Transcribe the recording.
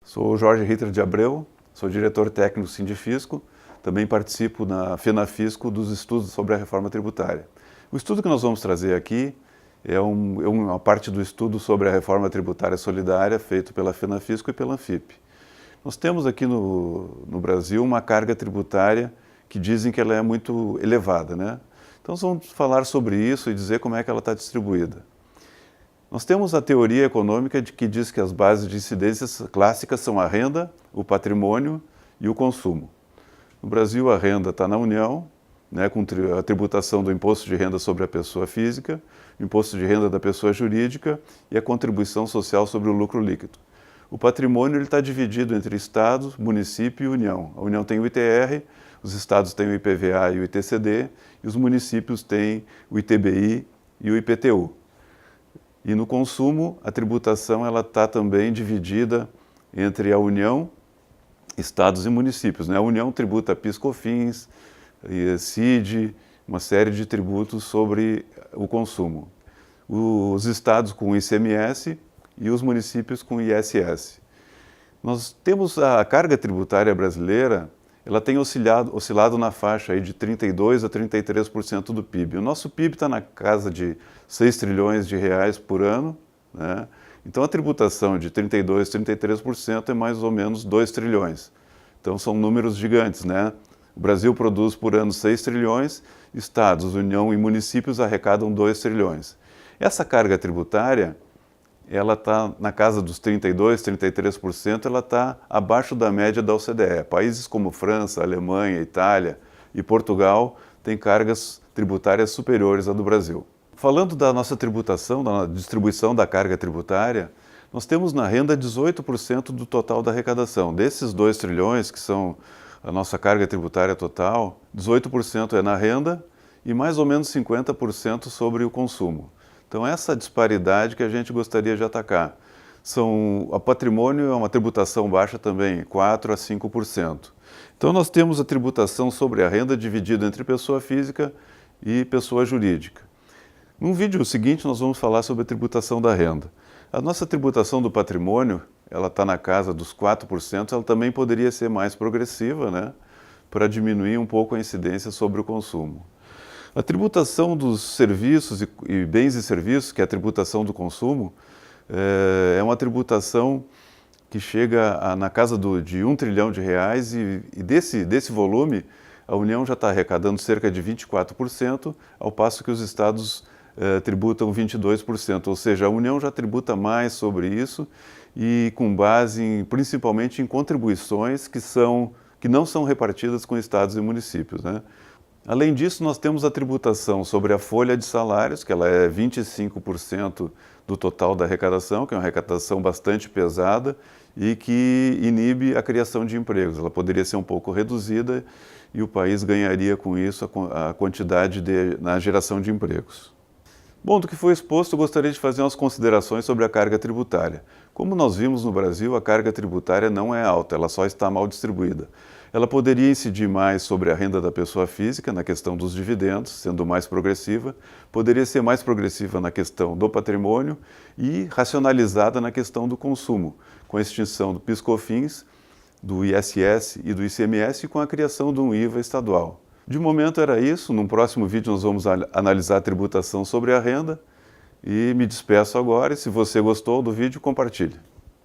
Sou o Jorge Ritter de Abreu, sou diretor técnico Sindifisco, também participo na FENAFISCO dos estudos sobre a reforma tributária. O estudo que nós vamos trazer aqui é uma parte do estudo sobre a reforma tributária solidária feito pela FENAFISCO e pela ANFIP. Nós temos aqui no Brasil uma carga tributária que dizem que ela é muito elevada, né? Então vamos falar sobre isso e dizer como é que ela está distribuída. Nós temos a teoria econômica que diz que as bases de incidências clássicas são a renda, o patrimônio e o consumo. No Brasil, a renda está na União, né, com a tributação do imposto de renda sobre a pessoa física, o imposto de renda da pessoa jurídica e a contribuição social sobre o lucro líquido. O patrimônio está dividido entre Estado, município e União. A União tem o ITR, os Estados têm o IPVA e o ITCD, e os municípios têm o ITBI e o IPTU. E no consumo, a tributação está também dividida entre a União, Estados e municípios, né? A União tributa PIS/COFINS, CID, uma série de tributos sobre o consumo. Os estados com ICMS e os municípios com ISS. Nós temos a carga tributária brasileira, ela tem oscilado na faixa aí de 32% a 33% do PIB. O nosso PIB está na casa de 6 trilhões de reais por ano, né? Então a tributação de 32%, 33% é mais ou menos 2 trilhões. Então são números gigantes, né? O Brasil produz por ano 6 trilhões, estados, União e municípios arrecadam 2 trilhões. Essa carga tributária, ela está na casa dos 32%, 33%, ela está abaixo da média da OCDE. Países como França, Alemanha, Itália e Portugal têm cargas tributárias superiores à do Brasil. Falando da nossa tributação, da distribuição da carga tributária, nós temos na renda 18% do total da arrecadação. Desses 2 trilhões, que são a nossa carga tributária total, 18% é na renda e mais ou menos 50% sobre o consumo. Então essa disparidade que a gente gostaria de atacar. O patrimônio é uma tributação baixa também, 4% a 5%. Então nós temos a tributação sobre a renda dividida entre pessoa física e pessoa jurídica. No vídeo seguinte nós vamos falar sobre a tributação da renda. A nossa tributação do patrimônio, ela está na casa dos 4%, ela também poderia ser mais progressiva, né, para diminuir um pouco a incidência sobre o consumo. A tributação dos serviços e bens e serviços, que é a tributação do consumo, é uma tributação que chega na casa de 1 trilhão de reais e desse volume a União já está arrecadando cerca de 24%, ao passo que os estados tributam 22%, ou seja, a União já tributa mais sobre isso e com base principalmente em contribuições que não são repartidas com estados e municípios, né? Além disso, nós temos a tributação sobre a folha de salários, que ela é 25% do total da arrecadação, que é uma arrecadação bastante pesada e que inibe a criação de empregos. Ela poderia ser um pouco reduzida e o país ganharia com isso a quantidade na geração de empregos. Bom, do que foi exposto, eu gostaria de fazer umas considerações sobre a carga tributária. Como nós vimos no Brasil, a carga tributária não é alta, ela só está mal distribuída. Ela poderia incidir mais sobre a renda da pessoa física, na questão dos dividendos, sendo mais progressiva, poderia ser mais progressiva na questão do patrimônio e racionalizada na questão do consumo, com a extinção do PIS/COFINS, do ISS e do ICMS e com a criação de um IVA estadual. De momento era isso, num próximo vídeo nós vamos analisar a tributação sobre a renda e me despeço agora e se você gostou do vídeo, compartilhe.